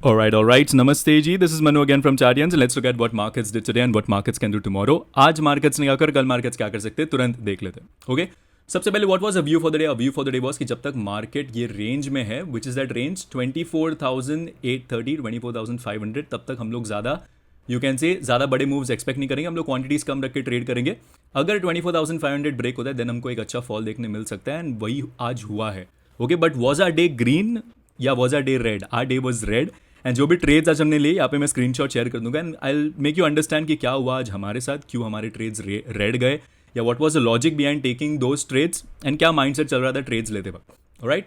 All right. Namaste ji. This is Manu again from Chardians. Let's look at what markets did today and what markets can do tomorrow. आज markets ने क्या कर, कल markets क्या कर सकते हैं, तुरंत देख लेते हैं. Okay. सबसे पहले what was a view for the day? A view for the day was कि जब तक market ये range में है, which is that range 24,830, 24,500, तब तक हम लोग ज़्यादा यू कैन से ज़्यादा बड़े मूव्स एक्सपेक्ट नहीं करेंगे. हम लोग क्वांटिटीज़ कम रख के ट्रेड करेंगे. अगर 24,500 ब्रेक होता है देन हमको एक अच्छा फॉल देखने मिल सकता है एंड वही आज हुआ है. Okay, but was our day green या was our day red? Our day was red. And जो भी ट्रेड्स आज हमने लिए यहाँ पे मैं स्क्रीनशॉट शेयर कर दूंगा and I make you understand कि क्या हुआ आज हमारे साथ, क्यों हमारे ट्रेड्स रेड गए, या what was the logic behind taking those trades and क्या माइंडसेट चल रहा था ट्रेड्स लेते वक्त. राइट.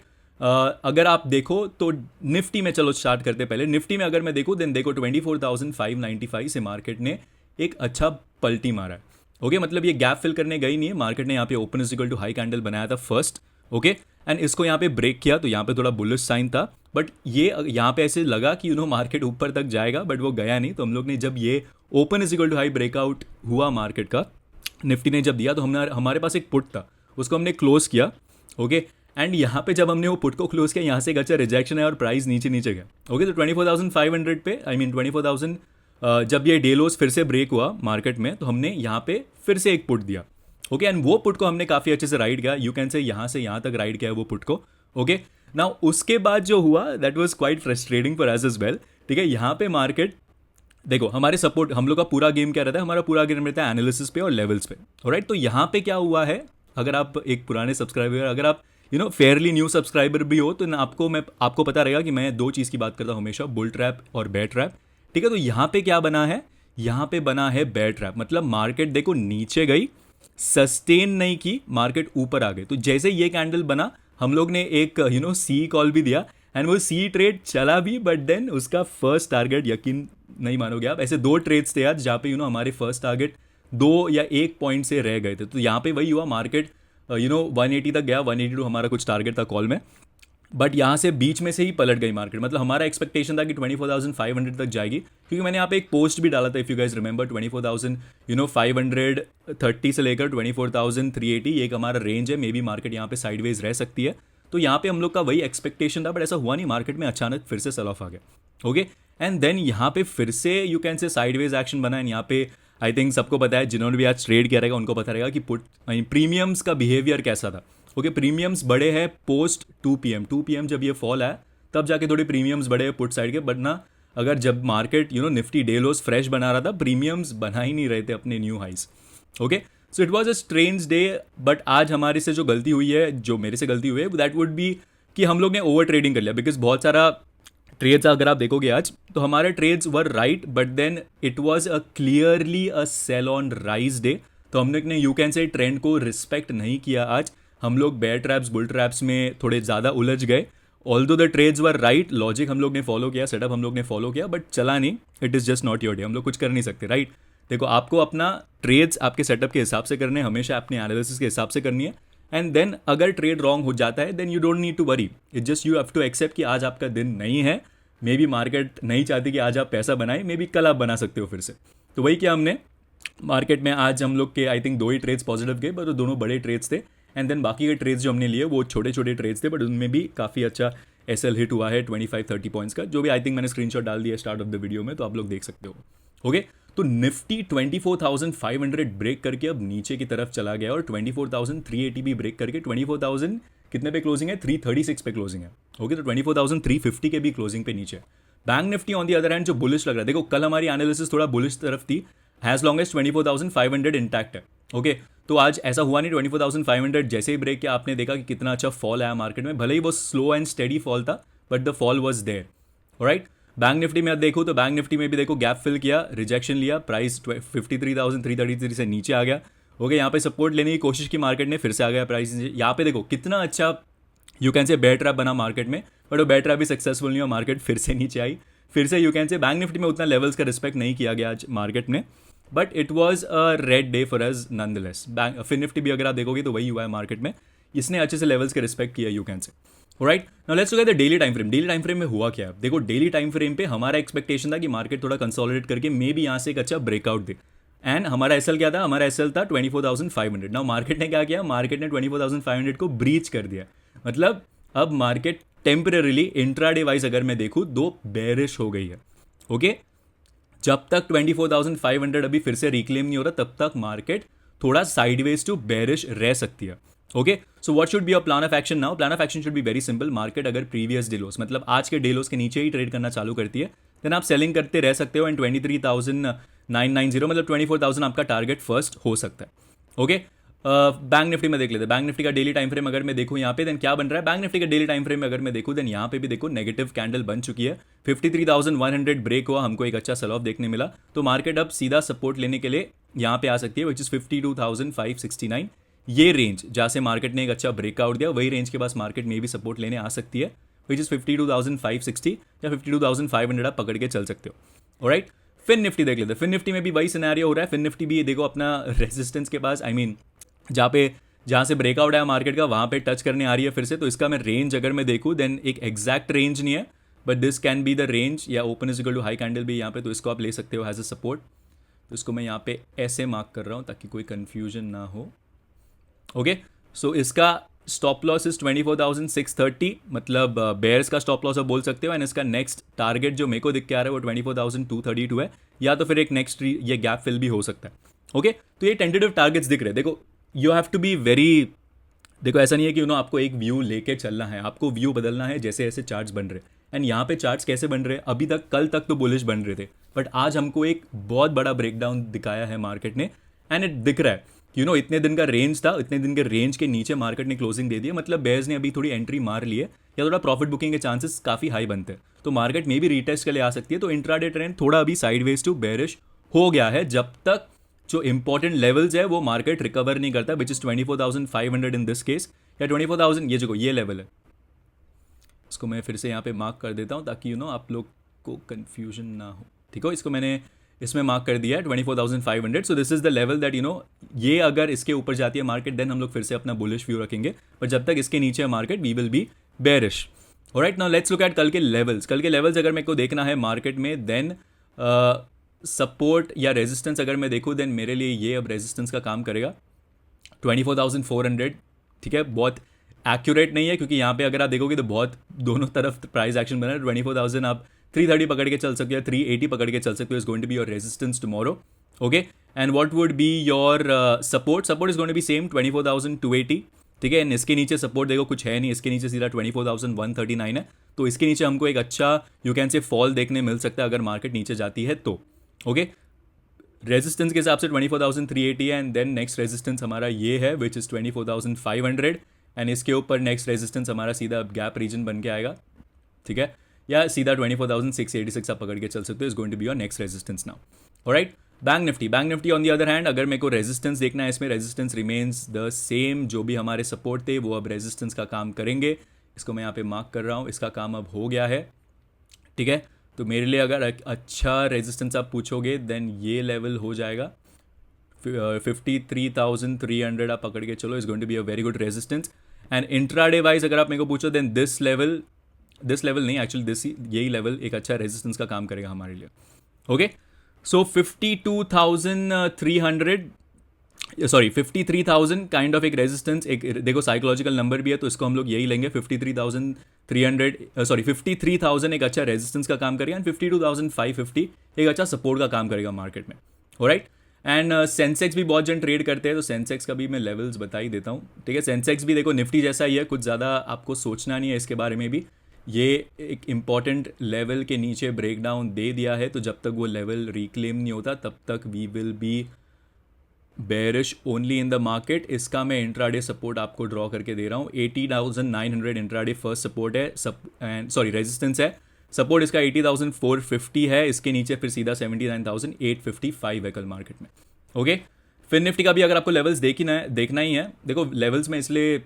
अगर आप देखो तो निफ्टी में, चलो स्टार्ट करते पहले निफ्टी में अगर मैं देखूँ देन देखो 24,595 से मार्केट ने एक अच्छा पलटी मारा है. ओके, मतलब ये गैप फिल करने गई नहीं है. मार्केट ने यहाँ पे open is equal to high candle बनाया था फर्स्ट. ओके, एंड इसको यहाँ पे ब्रेक किया तो यहाँ पे थोड़ा बुलिश साइन था. बट ये यहाँ पे ऐसे लगा कि मार्केट ऊपर तक जाएगा, बट वो गया नहीं. तो हम लोग ने जब ये open is equal to high breakout हुआ मार्केट का, निफ्टी ने जब दिया तो हमारे पास एक पुट था, उसको हमने क्लोज किया. ओके, एंड यहाँ पे जब हमने वो पुट को क्लोज किया, यहाँ से एक अच्छा रिजेक्शन है और प्राइस नीचे नीचे गया. ओके, तो 24,500 पे, आई मीन 24,000 जब ये डे लोस फिर से ब्रेक हुआ मार्केट में तो हमने यहाँ पे फिर से एक पुट दिया. ओके, एंड वो पुट को हमने काफ़ी अच्छे से राइड किया. यू कैन से यहाँ तक राइड किया वो पुट को. ओके, नाउ उसके बाद जो हुआ that was quite frustrating for us as well. ठीक है, यहाँ पे मार्केट देखो, हमारे सपोर्ट, हम लोग का पूरा गेम क्या रहता है, हमारा पूरा गेम रहता है एनालिसिस पे और लेवल्स पे. राइट, तो यहाँ पे क्या हुआ है, अगर आप एक पुराने सब्सक्राइबर, अगर आप फेयरली न्यू सब्सक्राइबर भी हो तो आपको पता रहेगा कि मैं दो चीज़ की बात करता हूँ हमेशा, बुल ट्रैप और बेयर ट्रैप. ठीक है, तो यहाँ पे क्या बना है, यहाँ पे बना है बेयर ट्रैप. मतलब मार्केट देखो नीचे गई, सस्टेन नहीं की, मार्केट ऊपर आ गई. तो जैसे ये कैंडल बना हम लोग ने एक सी कॉल भी दिया एंड वो सी ट्रेड चला भी, बट देन उसका फर्स्ट टारगेट, यकीन नहीं मानोगे आप, ऐसे दो ट्रेड्स थे आज जहाँ पे हमारे फर्स्ट टारगेट 2 या 1 पॉइंट से रह गए थे. तो यहाँ पे वही हुआ, मार्केट 180 तक गया, 182 हमारा कुछ टारगेट था कॉल में, बट यहाँ से बीच में से ही पलट गई मार्केट. मतलब हमारा एक्सपेक्टेशन था कि 24,500 तक जाएगी, क्योंकि मैंने यहाँ पे एक पोस्ट भी डाला था, इफ़ यू गाइज रिमेंबर, 24,530 से लेकर 24,380 एक हमारा रेंज है. मे बी मार्केट यहाँ पे साइडवेज रह सकती है. तो यहाँ पे हम लोग का वही एक्सपेक्टेशन था, बट ऐसा हुआ नहीं, मार्केट में अचानक फिर से सेल ऑफ आ गया. ओके, एंड देन यहाँ पे फिर से यू कैन से साइडवेज एक्शन बना. एंड यहाँ पे आई थिंक सबको पता है, जिन्होंने भी आज ट्रेड किया रहेगा उनको पता रहेगा कि पुट प्रीमियम्स का बिहेवियर कैसा था. ओके, प्रीमियम्स बढ़े हैं पोस्ट 2 PM जब ये फॉल आया तब जाके थोड़े प्रीमियम्स बढ़े हैं पुट साइड के. बट ना, अगर जब market Nifty day loss fresh बना रहा था, प्रीमियम्स बना ही नहीं रहे थे अपने new highs. Okay, so it was a strange day. But आज हमारे से जो गलती हुई है, जो मेरे से गलती हुई है, दैट वुड बी कि हम लोग ने ओवर ट्रेडिंग कर लिया. बिकॉज बहुत सारा ट्रेड्स अगर आप देखोगे आज तो हमारे trades were right, but then it was a clearly a sell on rise day. तो हमने यू कैन से ट्रेंड को रिस्पेक्ट नहीं किया आज. हम लोग बेयर ट्रैप्स बुल ट्रैप्स में थोड़े ज़्यादा उलझ गए. Although the trades were right, logic हम लोग ने फॉलो किया, सेटअप हम लोग ने फॉलो किया, बट चला नहीं. It is just not your day. हम लोग कुछ कर नहीं सकते. राइट, देखो, आपको अपना ट्रेड्स आपके सेटअप के हिसाब से करने, हमेशा अपने एनालिसिस के हिसाब से करनी है. एंड देन अगर ट्रेड रॉन्ग हो जाता है then you don't need to worry. It just you have to accept कि आज आपका दिन नहीं है. मे बी मार्केट नहीं चाहती कि आज आप पैसा बनाए, मे बी कल आप बना सकते हो फिर से. तो वही किया हमने मार्केट में. आज हम लोग के आई थिंक 2 ही ट्रेड्स पॉजिटिव गए, पर वो दोनों बड़े ट्रेड्स थे. एंड देन बाकी के ट्रेड्स जो हमने लिए वो छोटे छोटे ट्रेड्स थे, बट उनमें भी काफ़ी अच्छा एसएल हिट हुआ है 25-30 पॉइंट्स का, जो भी आई थिंक मैंने स्क्रीनशॉट डाल दिया स्टार्ट ऑफ द वीडियो में, तो आप लोग देख सकते हो. ओके, तो निफ्टी 24,500 ब्रेक करके अब नीचे की तरफ चला गया और 24,380 भी ब्रेक करके 24,000 कितने पे क्लोजिंग है, 336 पे क्लोजिंग है. ओके, तो 24,350 के भी क्लोजिंग पे नीचे. Bank Nifty on the other hand जो बुलिश लग रहा है, देखो कल हमारी एनालिसिस थोड़ा बुलिश तरफ थी, हैज़ लॉन्ग एज 24,500 इंटैक्ट है. ओके, तो आज ऐसा हुआ नहीं. 24,500 जैसे ही ब्रेक किया आपने देखा कि कितना अच्छा फॉल आया मार्केट में. भले ही वो स्लो एंड स्टेडी फॉल था, but the fall was there. Right, bank Nifty में देखो तो बैंक निफ्टी में भी देखो गैप फिल किया, रिजेक्शन लिया, प्राइस 53,333 से नीचे आ गया. ओके, यहाँ पे सपोर्ट लेने की कोशिश की मार्केट ने, फिर से आ गया प्राइस. यहाँ पे देखो कितना अच्छा you can say bear trap बना मार्केट में, बट वो बेयर ट्रैप भी सक्सेसफुल नहीं हुआ, मार्केट फिर से नीचे आई. फिर से you can say bank Nifty में उतना लेवल्स का रिस्पेक्ट नहीं किया गया आज मार्केट में, but it was a red day for us known the less. Bank फिर निफ्टी भी अगर आप देखोगे तो वही हुआ है मार्केट में, इसने अच्छे से लेवल्स के रिस्पेक्ट किया यू कैन से. Right, now let's look at the daily time frame. Daily time frame में हुआ क्या, देखो डेली टाइम फ्रेम पे हमारा एक्सपेक्टेशन था कि मार्केट थोड़ा कंसोलिडेट करके मे बी यहाँ से एक अच्छा ब्रेकआउट दे. एंड हमारा एसएल क्या था, हमारा एसएल था 24,500. नाउ मार्केट ने क्या किया, मार्केट ने 24,500 को ब्रीच कर दिया. मतलब अब मार्केट टेम्परेरीली इंट्राडे वाइज अगर मैं देखूँ दो बेरिश हो गई है। ओके, जब तक 24,500 अभी फिर से रिक्लेम नहीं हो रहा तब तक मार्केट थोड़ा साइडवेज टू बेरिश रह सकती है। Okay, so what should be your plan of action now? Plan of action should be very simple. Market अगर प्रीवियस डेलोस मतलब आज के डेलोस के नीचे ही ट्रेड करना चालू करती है देन आप सेलिंग करते रह सकते हो एंड 23,990 मतलब 24,000 आपका टारगेट फर्स्ट हो सकता है। ओके, बैंक निफ्टी में देख लेते हैं। बैंक निफ्टी का डेली टाइम फ्रेम अगर मैं देखूं यहाँ पे देन क्या बन रहा है। बैंक निफ्टी का डेली टाइम फ्रेम में अगर मैं देखूं देन यहाँ पे भी देखो नेगेटिव कैंडल बन चुकी है। 53,100 ब्रेक हुआ, हमको एक अच्छा सेल ऑफ देखने मिला, तो मार्केट अब सीधा सपोर्ट लेने के लिए यहाँ पे आ सकती है विच इज 52,569। ये रेंज जहाँ से मार्केट ने एक अच्छा ब्रेकआउट दिया वही रेंज के पास मार्केट में भी सपोर्ट लेने आ सकती है विच इज 52,560 या 52,500 आप पकड़ के चल सकते हो। ऑलराइट, फिन निफ्टी देख लेते हैं। फिन निफ्टी में भी वही सिनेरियो हो रहा है। फिन निफ्टी भी देखो अपना रेजिस्टेंस के पास जहाँ से ब्रेकआउट आया मार्केट का वहाँ पे टच करने आ रही है फिर से। तो इसका मैं रेंज अगर मैं देखूँ देन एक एग्जैक्ट रेंज नहीं है but this can be the range या open is equal to high candle भी यहाँ पे, तो इसको आप ले सकते हो एज अ सपोर्ट। तो इसको मैं यहाँ पे ऐसे मार्क कर रहा हूँ ताकि कोई कन्फ्यूजन ना हो। ओके, सो इसका स्टॉप लॉस इज 24,630 मतलब बेयर्स का स्टॉप लॉस आप बोल सकते हो एंड इसका नेक्स्ट टारगेट जो मेरे को दिख के आ रहा है वो 24,232 है या तो फिर एक नेक्स्ट ये गैप फिल भी हो सकता है। ओके, तो ये टेंटेटिव टारगेट्स दिख रहे हैं। देखो you have to be very, देखो ऐसा नहीं है कि आपको एक व्यू लेके चलना है, आपको व्यू बदलना है जैसे ऐसे चार्ट्स बन रहे हैं। एंड यहाँ पे चार्ट्स कैसे बन रहे हैं, अभी तक कल तक तो बुलिश बन रहे थे बट आज हमको एक बहुत बड़ा ब्रेकडाउन दिखाया है मार्केट ने एंड इट दिख रहा है इतने दिन का रेंज था, इतने दिन के रेंज के नीचे मार्केट ने क्लोजिंग दे दी है, मतलब बेयर्स ने अभी थोड़ी एंट्री मार ली है या थोड़ा प्रॉफिट बुकिंग के चांसेस काफ़ी हाई बनते हैं, तो मार्केट में भी रीटेस्ट के लिए आ सकती है। तो इंट्राडे ट्रेंड थोड़ा अभी साइडवेज टू बेरिश हो गया है जब तक जो इंपॉर्टेंट लेवल्स है वो मार्केट रिकवर नहीं करता which is 24,500 in this case या 24,000 ये लेवल है। इसको मैं फिर से यहाँ पे मार्क कर देता हूँ ताकि आप लोग को कंफ्यूजन ना हो। ठीक हो, इसको मैंने इसमें मार्क कर दिया है 24,500। So this is the level that ये अगर इसके ऊपर जाती है मार्केट देन हम लोग फिर से अपना बुलिश व्यू रखेंगे, पर जब तक इसके नीचे है market we will be bearish. Alright, now let's look at कल के लेवल्स। कल के लेवल्स अगर मेरे को देखना है मार्केट में देन सपोर्ट या रेजिस्टेंस अगर मैं देखूँ देन मेरे लिए ये अब रेजिस्टेंस का काम करेगा 24,400। ठीक है, बहुत एक्यूरेट नहीं है क्योंकि यहाँ पे अगर आप देखोगे तो बहुत दोनों तरफ प्राइस एक्शन बना है। 24,000 आप 330 पकड़ के चल सकते हो, 380 पकड़ के चल सकते हो, is going to be your resistance tomorrow. Okay, and what would be your support? Support is going to be same 24,280। ठीक है, एंड इसके नीचे सपोर्ट देखो कुछ है नहीं, इसके नीचे सीधा 24,139 है, तो इसके नीचे हमको एक अच्छा यू कैन से फॉल देखने मिल सकता है अगर मार्केट नीचे जाती है तो। ओके, रेजिस्टेंस के हिसाब से 24,380 है एंड देन नेक्स्ट रेजिस्टेंस हमारा ये है विच इज़ 24,500 एंड इसके ऊपर नेक्स्ट रेजिस्टेंस हमारा सीधा गैप रीजन बन के आएगा। ठीक है, या सीधा 24,686 आप पकड़ के चल सकते हो, is going to be your next resistance now. Alright, bank Nifty on the other hand अगर मेरे को रेजिस्टेंस देखना है इसमें रेजिस्टेंस रिमेन्स द सेम, जो भी हमारे सपोर्ट थे वो अब रेजिस्टेंस का काम करेंगे। इसको मैं यहाँ पे मार्क कर रहा हूँ, इसका काम अब हो गया है। ठीक है, तो मेरे लिए अगर अच्छा रेजिस्टेंस आप पूछोगे देन ये लेवल हो जाएगा 53,300 आप पकड़ के चलो, is going to be a very good resistance. And intraday wise अगर आप मेरे को पूछो देन दिस लेवल नहीं एक्चुअली यही लेवल एक अच्छा रेजिस्टेंस का काम करेगा हमारे लिए। ओके, सो 53,000 काइंड ऑफ एक रेजिस्टेंस, एक देखो साइकोलॉजिकल नंबर भी है तो इसको हम लोग यही लेंगे 53,000 एक अच्छा रेजिस्टेंस का काम करेगा एंड 52,550 एक अच्छा सपोर्ट का काम करेगा मार्केट में। ऑलराइट, एंड सेंसेक्स भी बहुत जन ट्रेड करते हैं तो सेंसेक्स का भी मैं लेवल्स बता ही देता हूँ। ठीक है, सेंसेक्स भी देखो निफ्टी जैसा ही है, कुछ ज़्यादा आपको सोचना नहीं है इसके बारे में भी। ये एक इम्पॉर्टेंट लेवल के नीचे ब्रेकडाउन दे दिया है, तो जब तक वो लेवल रिक्लेम नहीं होता तब तक we will be bearish only in the market. इसका मैं इंट्राडे सपोर्ट आपको ड्रॉ करके दे रहा हूँ 80,900 इंट्राडे फर्स्ट सपोर्ट है, रेजिस्टेंस है। सपोर्ट इसका 80,450 है, इसके नीचे फिर सीधा 79,855 है कल मार्केट में। ओके, फिर निफ्टी का भी अगर आपको लेवल्स देखना ही है, देखो लेवल्स में इसलिए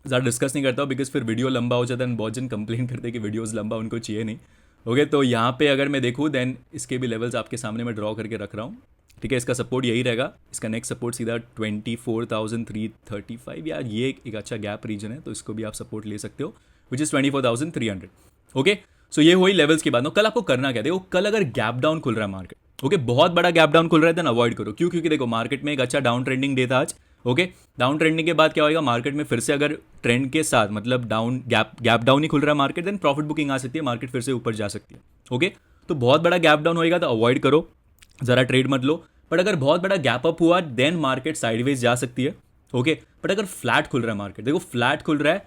ज़्यादा डिस्कस नहीं करता हूँ बिकॉज फिर वीडियो लंबा हो जाता है, बहुत जन कंप्लेन करते हैं कि वीडियोज़ लंबा उनको चाहिए नहीं। ओके, तो यहाँ पे अगर मैं देखूँ देन इसके भी लेवल्स आपके सामने मैं ड्रॉ करके रख रहा हूँ। ठीक है, इसका सपोर्ट यही रहेगा, इसका नेक्स्ट सपोर्ट सीधा 24,335 या ये एक अच्छा गैप रीजन है तो इसको भी आप सपोर्ट ले सकते हो विच इज़ 24,300। ओके, सो ये हुई लेवल्स की बात। कल आपको करना क्या, देखो कल अगर गैप डाउन खुल रहा है मार्केट, ओके बहुत बड़ा गैप डाउन खुल रहा है देन अवॉइड करो। क्यों? क्योंकि देखो मार्केट में एक अच्छा डाउन ट्रेंडिंग डे था आज, ओके, डाउन ट्रेंडिंग के बाद क्या होगा, मार्केट में फिर से अगर ट्रेंड के साथ मतलब डाउन गैप डाउन ही खुल रहा है मार्केट, देन प्रॉफिट बुकिंग आ सकती है, मार्केट फिर से ऊपर जा सकती है। ओके, तो बहुत बड़ा गैप डाउन होएगा तो अवॉइड करो, ज़रा ट्रेड मत लो। बट अगर बहुत बड़ा गैप अप हुआ देन मार्केट साइडवेज जा सकती है। ओके, बट अगर फ्लैट खुल रहा है मार्केट, देखो फ्लैट खुल रहा है,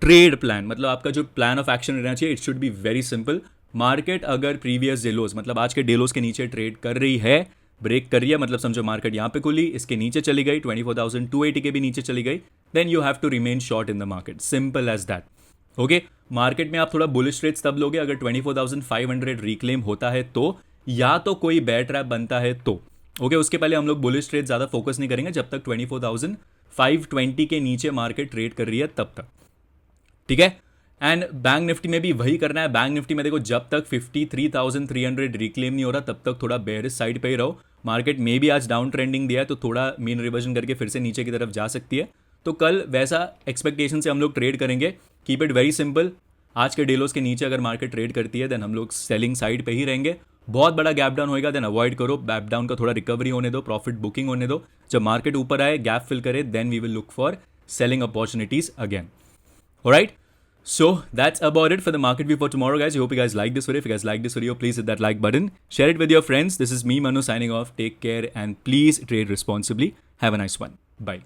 ट्रेड प्लान मतलब आपका जो प्लान ऑफ एक्शन रहना चाहिए, it should be very simple. Market अगर प्रीवियस डेलोज मतलब आज के डेलोज के नीचे ट्रेड कर रही है, ब्रेक कर रही है, मतलब समझो मार्केट यहाँ पे खुली, इसके नीचे चली गई, 24,280 के भी नीचे चली गई, then you have to remain short in the market, simple as that. Okay, market में आप थोड़ा बुलिश ट्रेड्स तब लोगे अगर 24,500 रिक्लेम होता है तो, या तो कोई बेयर ट्रैप बनता है तो। ओके, उसके पहले हम लोग बुलिश ट्रेड ज़्यादा फोकस नहीं करेंगे जब तक 24,520 के नीचे मार्केट ट्रेड कर रही है तब तक, ठीक है। एंड बैंक निफ्टी में भी वही करना है। बैंक निफ्टी में देखो जब तक 53,300 रिक्लेम नहीं हो रहा तब तक थोड़ा बेयरिश साइड पे ही रहो। मार्केट में भी आज डाउन ट्रेंडिंग दिया है तो थोड़ा मीन रिवर्जन करके फिर से नीचे की तरफ जा सकती है, तो कल वैसा एक्सपेक्टेशन से हम लोग ट्रेड करेंगे। कीप इट वेरी सिंपल, आज के डेलोस के नीचे अगर मार्केट ट्रेड करती है देन हम लोग सेलिंग साइड पे ही रहेंगे। बहुत बड़ा गैप डाउन होएगा देन अवॉइड करो, गैप डाउन का थोड़ा रिकवरी होने दो, प्रॉफिट बुकिंग होने दो। जब मार्केट ऊपर आए, गैप फिल करे, then we will look for selling opportunities again. Alright, so that's about it for the market view for tomorrow, guys. I hope you guys like this video. If you guys like this video, please hit that like button, share it with your friends. This is me, Manu, signing off. Take care and please trade responsibly. Have a nice one. Bye.